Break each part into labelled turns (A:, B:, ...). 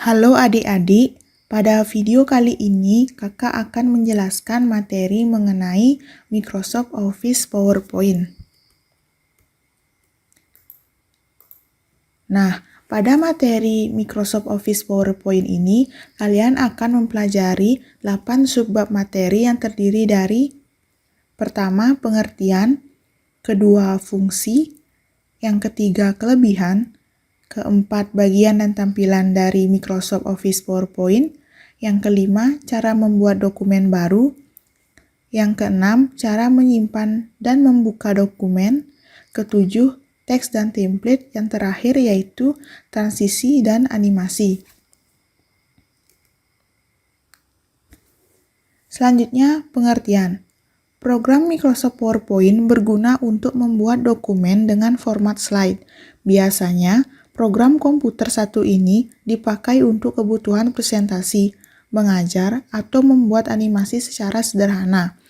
A: Halo adik-adik, pada video kali ini kakak akan menjelaskan materi mengenai Microsoft Office PowerPoint. Nah, pada materi Microsoft Office PowerPoint ini, kalian akan mempelajari 8 subbab materi yang terdiri dari pertama, pengertian, kedua, fungsi, yang ketiga, kelebihan, keempat, bagian dan tampilan dari Microsoft Office PowerPoint, yang kelima, cara membuat dokumen baru, yang keenam, cara menyimpan dan membuka dokumen, ketujuh, teks dan template, yang terakhir yaitu transisi dan animasi. Selanjutnya, pengertian. Program Microsoft PowerPoint berguna untuk membuat dokumen dengan format slide. Biasanya, program komputer satu ini dipakai untuk kebutuhan presentasi, mengajar, atau membuat animasi secara sederhana.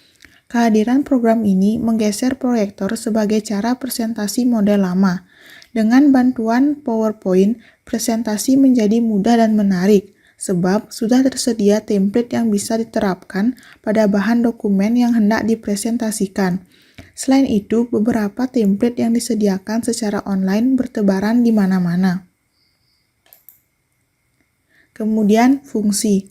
A: Kehadiran program ini menggeser proyektor sebagai cara presentasi model lama. Dengan bantuan PowerPoint, presentasi menjadi mudah dan menarik, sebab sudah tersedia template yang bisa diterapkan pada bahan dokumen yang hendak dipresentasikan. Selain itu, beberapa template yang disediakan secara online bertebaran di mana-mana. Kemudian, fungsi.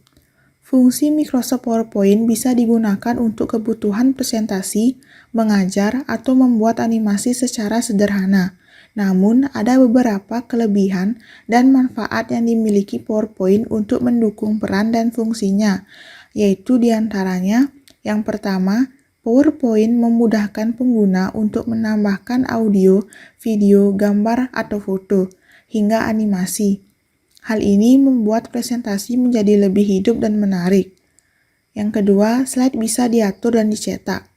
A: Fungsi Microsoft PowerPoint bisa digunakan untuk kebutuhan presentasi, mengajar, atau membuat animasi secara sederhana. Namun, ada beberapa kelebihan dan manfaat yang dimiliki PowerPoint untuk mendukung peran dan fungsinya, yaitu diantaranya, yang pertama, PowerPoint memudahkan pengguna untuk menambahkan audio, video, gambar, atau foto, hingga animasi. Hal ini membuat presentasi menjadi lebih hidup dan menarik. Yang kedua, slide bisa diatur dan dicetak.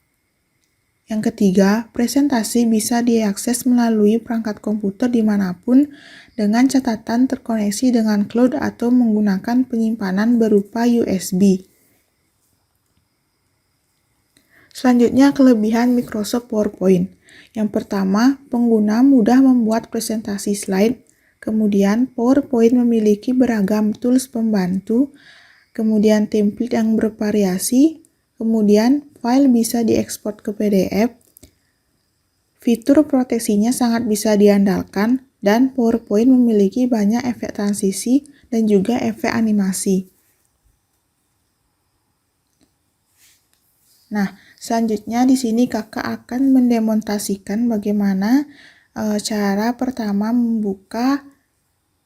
A: Yang ketiga, presentasi bisa diakses melalui perangkat komputer dimanapun dengan catatan terkoneksi dengan cloud atau menggunakan penyimpanan berupa USB. Selanjutnya, kelebihan Microsoft PowerPoint. Yang pertama, pengguna mudah membuat presentasi slide. Kemudian, PowerPoint memiliki beragam tools pembantu. Kemudian, template yang bervariasi. Kemudian, file bisa diekspor ke PDF. Fitur proteksinya sangat bisa diandalkan. Dan PowerPoint memiliki banyak efek transisi dan juga efek animasi. Nah, selanjutnya di sini kakak akan mendemonstrasikan bagaimana cara pertama membuka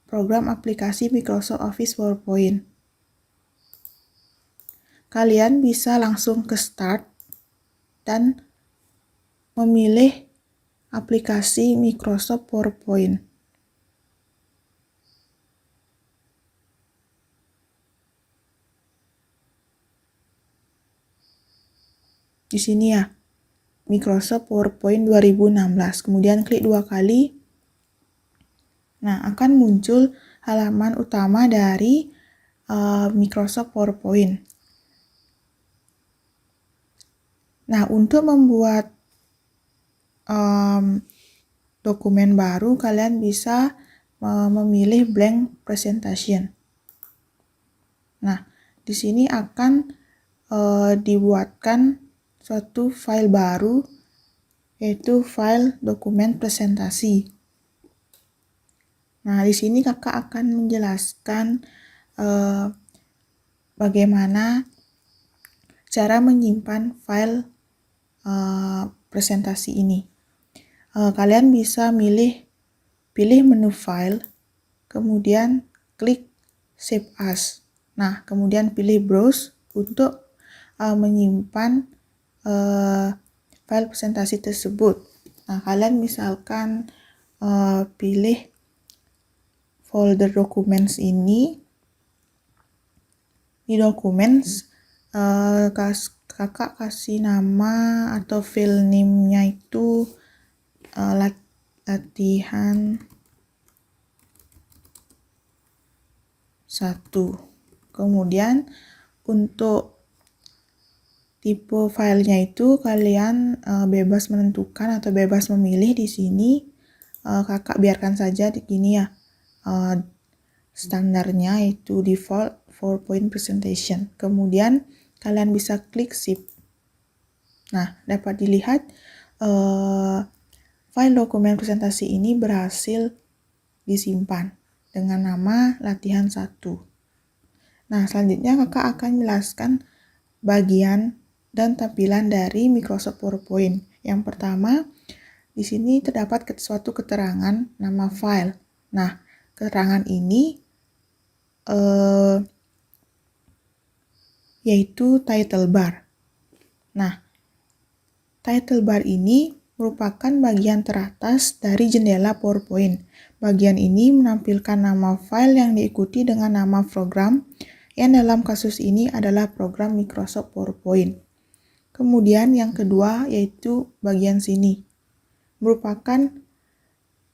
A: program aplikasi Microsoft Office PowerPoint. Kalian bisa langsung ke Start dan memilih aplikasi Microsoft PowerPoint. Di sini ya, Microsoft PowerPoint 2016. Kemudian klik 2 kali. Nah, akan muncul halaman utama dari Microsoft PowerPoint. Nah, untuk membuat dokumen baru, kalian bisa memilih blank presentation. Nah, di sini akan dibuatkan suatu file baru, yaitu file dokumen presentasi. Nah, di sini kakak akan menjelaskan bagaimana cara menyimpan file presentasi ini. Kalian bisa pilih menu file, kemudian klik Save As. Nah, kemudian pilih Browse untuk menyimpan file presentasi tersebut. Nah, kalian misalkan pilih folder Documents ini. Di Documents, kakak kasih nama atau file name-nya itu latihan 1. Kemudian untuk tipe filenya itu kalian bebas menentukan atau bebas memilih di sini. Kakak biarkan saja di gini ya, standarnya, yaitu default PowerPoint presentation. Kemudian kalian bisa klik Save. Nah, dapat dilihat file dokumen presentasi ini berhasil disimpan dengan nama latihan 1. Nah, selanjutnya kakak akan menjelaskan bagian dan tampilan dari Microsoft PowerPoint. Yang pertama, di sini terdapat suatu keterangan nama file. Nah, keterangan ini yaitu title bar. Nah, title bar ini merupakan bagian teratas dari jendela PowerPoint. Bagian ini menampilkan nama file yang diikuti dengan nama program, yang dalam kasus ini adalah program Microsoft PowerPoint. Kemudian yang kedua yaitu bagian sini, merupakan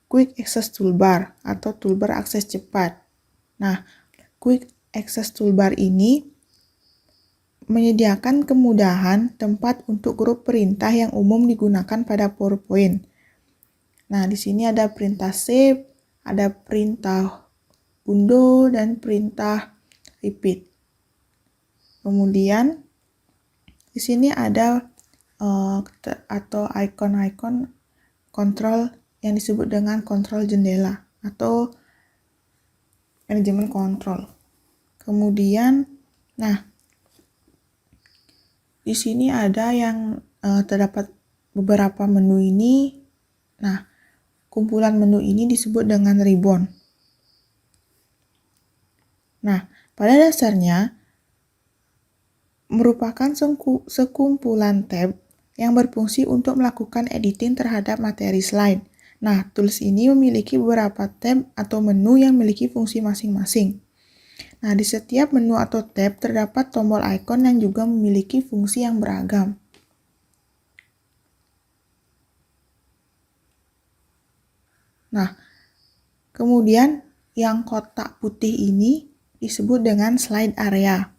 A: Quick Access Toolbar atau toolbar akses cepat. Nah, Quick Access Toolbar ini menyediakan kemudahan tempat untuk grup perintah yang umum digunakan pada PowerPoint. Nah, di sini ada perintah save, ada perintah undo, dan perintah repeat. Kemudian di sini ada atau icon-icon kontrol yang disebut dengan kontrol jendela atau manajemen kontrol. Kemudian, nah, di sini ada yang terdapat beberapa menu ini. Nah, kumpulan menu ini disebut dengan ribbon. Nah, pada dasarnya merupakan sekumpulan tab yang berfungsi untuk melakukan editing terhadap materi slide. Nah, tools ini memiliki beberapa tab atau menu yang memiliki fungsi masing-masing. Nah, di setiap menu atau tab terdapat tombol icon yang juga memiliki fungsi yang beragam. Nah, kemudian yang kotak putih ini disebut dengan slide area.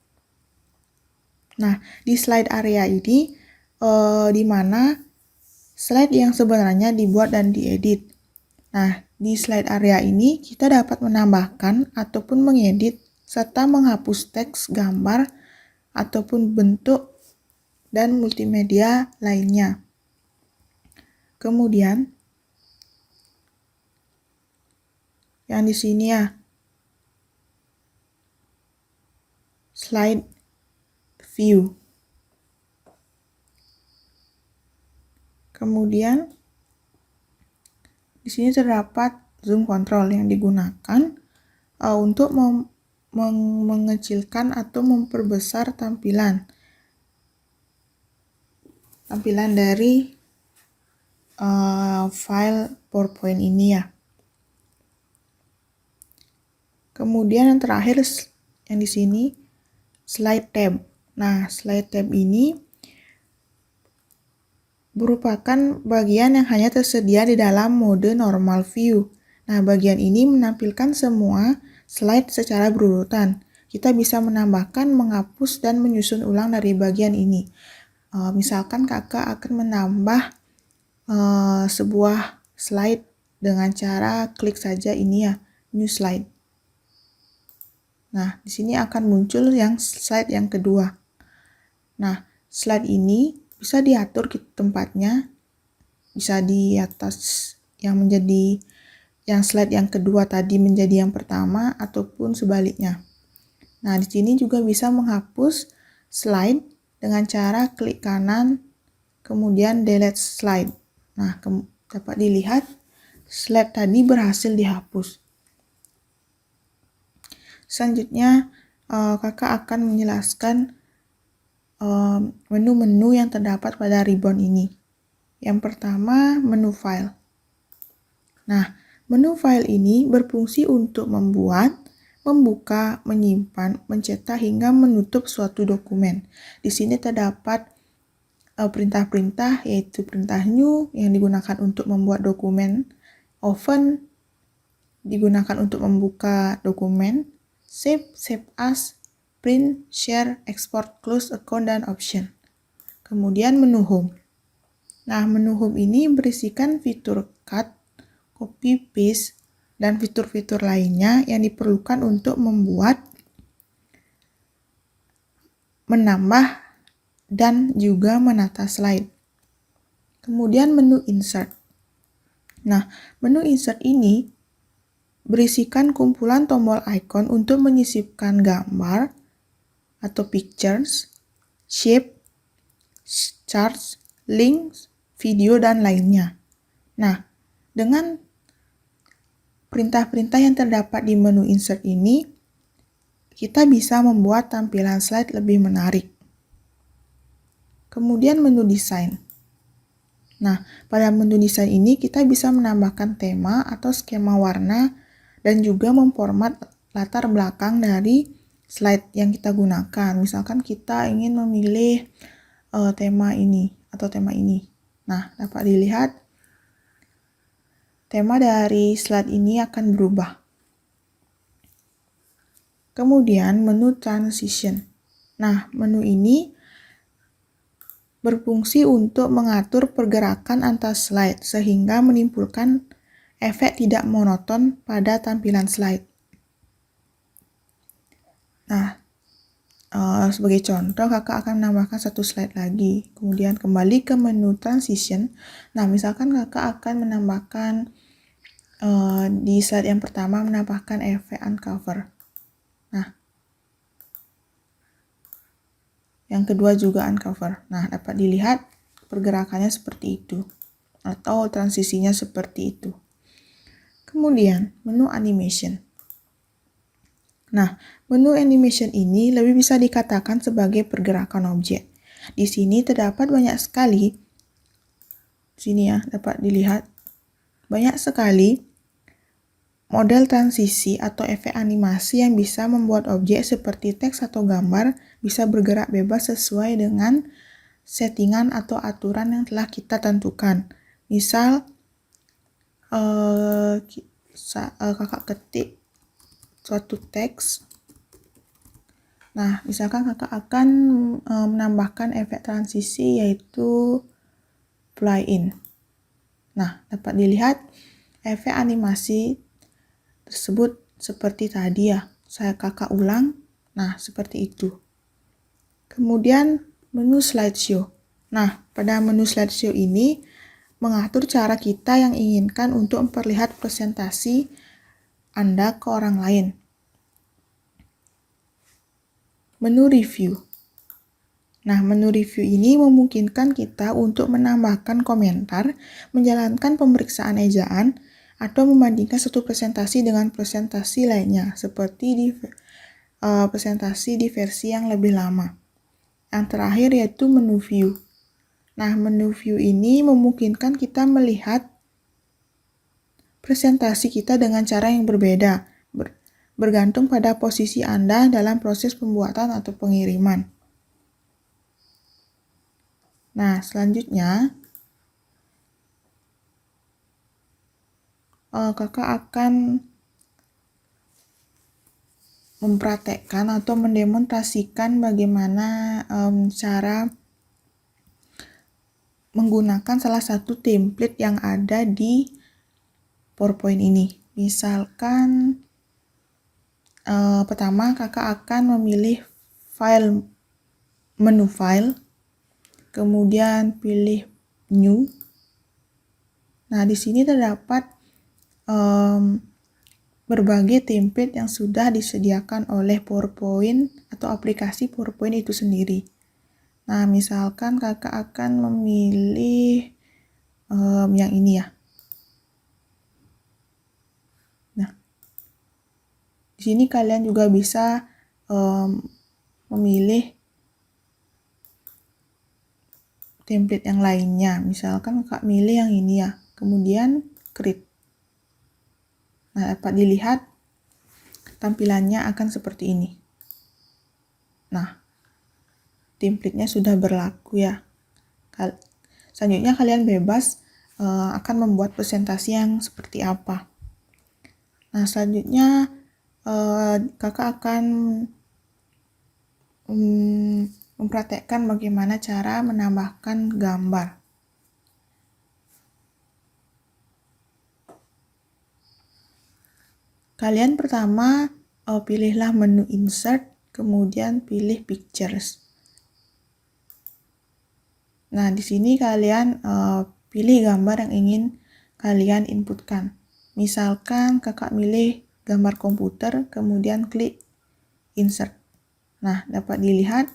A: Nah, di slide area ini di mana slide yang sebenarnya dibuat dan diedit. Nah, di slide area ini kita dapat menambahkan ataupun mengedit serta menghapus teks, gambar, ataupun bentuk dan multimedia lainnya. Kemudian, yang di sini ya, slide view. Kemudian, di sini terdapat zoom control yang digunakan untuk mengecilkan atau memperbesar tampilan dari file PowerPoint ini ya. Kemudian yang terakhir yang di sini slide tab. Nah, slide tab ini merupakan bagian yang hanya tersedia di dalam mode normal view. Nah, bagian ini menampilkan semua slide secara berurutan. Kita bisa menambahkan, menghapus, dan menyusun ulang dari bagian ini. Misalkan kakak akan menambah sebuah slide dengan cara klik saja ini ya, new slide. Nah, di sini akan muncul yang slide yang kedua. Nah, slide ini bisa diatur tempatnya, bisa di atas yang slide yang kedua tadi menjadi yang pertama ataupun sebaliknya. Nah, di sini juga bisa menghapus slide dengan cara klik kanan kemudian delete slide. Nah, dapat dilihat slide tadi berhasil dihapus. Selanjutnya, kakak akan menjelaskan menu-menu yang terdapat pada ribbon ini. Yang pertama, menu file. Nah, menu file ini berfungsi untuk membuat, membuka, menyimpan, mencetak, hingga menutup suatu dokumen. Di sini terdapat perintah-perintah, yaitu perintah new yang digunakan untuk membuat dokumen, open digunakan untuk membuka dokumen, save, save as, print, share, export, close, account, dan option. Kemudian menu home. Nah, menu home ini berisikan fitur cut, copy, paste, dan fitur-fitur lainnya yang diperlukan untuk membuat, menambah, dan juga menata slide. Kemudian menu insert. Nah, menu insert ini berisikan kumpulan tombol icon untuk menyisipkan gambar atau pictures, shape, charts, links, video, dan lainnya. Nah, dengan perintah-perintah yang terdapat di menu insert ini, kita bisa membuat tampilan slide lebih menarik. Kemudian menu desain. Nah, pada menu desain ini kita bisa menambahkan tema atau skema warna dan juga memformat latar belakang dari slide yang kita gunakan. Misalkan kita ingin memilih tema ini atau tema ini. Nah, dapat dilihat tema dari slide ini akan berubah. Kemudian menu transition. Nah, menu ini berfungsi untuk mengatur pergerakan antar slide sehingga menimbulkan efek tidak monoton pada tampilan slide. Nah, sebagai contoh, kakak akan menambahkan satu slide lagi. Kemudian kembali ke menu transition. Nah, misalkan kakak akan menambahkan di slide yang pertama menambahkan efek uncover. Nah, yang kedua juga uncover. Nah, dapat dilihat pergerakannya seperti itu atau transisinya seperti itu. Kemudian, menu animation. Nah, menu animation ini lebih bisa dikatakan sebagai pergerakan objek. Di sini terdapat banyak sekali, sini ya, dapat dilihat banyak sekali model transisi atau efek animasi yang bisa membuat objek seperti teks atau gambar bisa bergerak bebas sesuai dengan settingan atau aturan yang telah kita tentukan. Misal, kakak ketik suatu teks. Nah, misalkan kakak akan menambahkan efek transisi yaitu fly in. Nah, dapat dilihat efek animasi tersebut seperti tadi ya. Saya kakak ulang. Nah, seperti itu. Kemudian menu slideshow. Nah, pada menu slideshow ini mengatur cara kita yang inginkan untuk memperlihat presentasi Anda ke orang lain. Menu review. Nah, menu review ini memungkinkan kita untuk menambahkan komentar, menjalankan pemeriksaan ejaan, atau membandingkan satu presentasi dengan presentasi lainnya, seperti di presentasi di versi yang lebih lama. Yang terakhir yaitu menu view. Nah, menu view ini memungkinkan kita melihat presentasi kita dengan cara yang berbeda, bergantung pada posisi Anda dalam proses pembuatan atau pengiriman. Nah, selanjutnya kakak akan mempraktekkan atau mendemonstrasikan bagaimana cara menggunakan salah satu template yang ada di PowerPoint ini. Misalkan pertama kakak akan memilih menu file, kemudian pilih new. Nah, di sini terdapat berbagai template yang sudah disediakan oleh PowerPoint atau aplikasi PowerPoint itu sendiri. Nah, misalkan kakak akan memilih yang ini ya. Nah, di sini kalian juga bisa memilih template yang lainnya. Misalkan kakak milih yang ini ya. Kemudian create. Nah, dapat dilihat tampilannya akan seperti ini. Nah, template-nya sudah berlaku ya. Selanjutnya kalian bebas akan membuat presentasi yang seperti apa. Nah, selanjutnya kakak akan mempraktekkan bagaimana cara menambahkan gambar. Kalian pertama pilihlah menu insert, kemudian pilih pictures. Nah, di sini kalian pilih gambar yang ingin kalian inputkan. Misalkan kakak milih gambar komputer, kemudian klik insert. Nah, dapat dilihat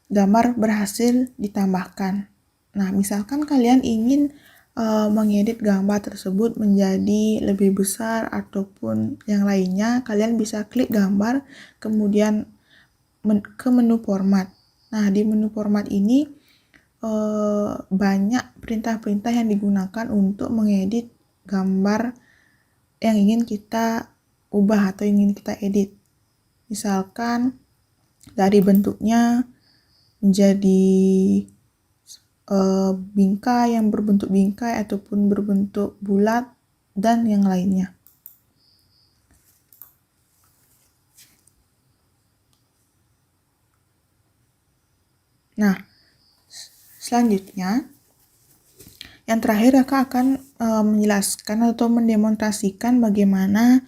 A: gambar berhasil ditambahkan. Nah, misalkan kalian ingin mengedit gambar tersebut menjadi lebih besar ataupun yang lainnya, kalian bisa klik gambar, kemudian ke menu format. Nah, di menu format ini banyak perintah-perintah yang digunakan untuk mengedit gambar yang ingin kita ubah atau ingin kita edit. Misalkan dari bentuknya menjadi bingkai, yang berbentuk bingkai ataupun berbentuk bulat, dan yang lainnya. Nah, selanjutnya, yang terakhir kakak akan menjelaskan atau mendemonstrasikan bagaimana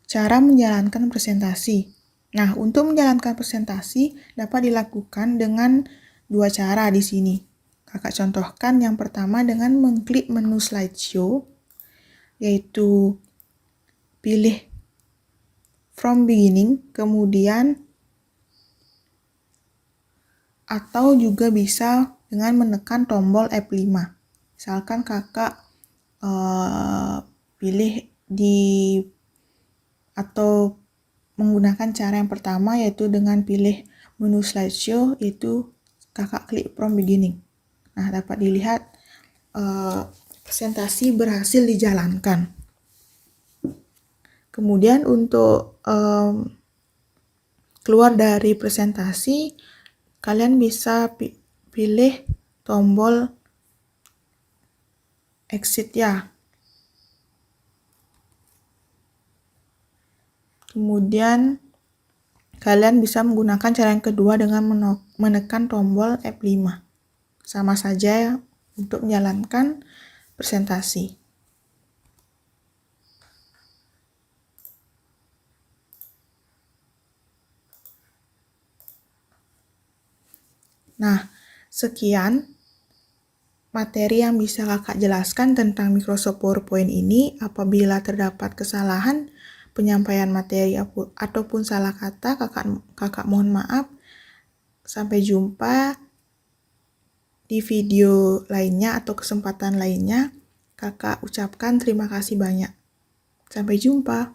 A: cara menjalankan presentasi. Nah, untuk menjalankan presentasi dapat dilakukan dengan dua cara di sini. Kakak contohkan yang pertama dengan mengklik menu slideshow, yaitu pilih from beginning, kemudian atau juga bisa dengan menekan tombol F5. Misalkan kakak pilih atau menggunakan cara yang pertama, yaitu dengan pilih menu slideshow, yaitu kakak klik from beginning. Nah, dapat dilihat presentasi berhasil dijalankan. Kemudian untuk keluar dari presentasi, kalian bisa pilih tombol exit ya. Kemudian kalian bisa menggunakan cara yang kedua dengan menekan tombol F5. Sama saja untuk menjalankan presentasi. Nah, sekian materi yang bisa kakak jelaskan tentang Microsoft PowerPoint ini. Apabila terdapat kesalahan penyampaian materi ataupun salah kata, kakak mohon maaf. Sampai jumpa di video lainnya atau kesempatan lainnya. Kakak ucapkan terima kasih banyak. Sampai jumpa.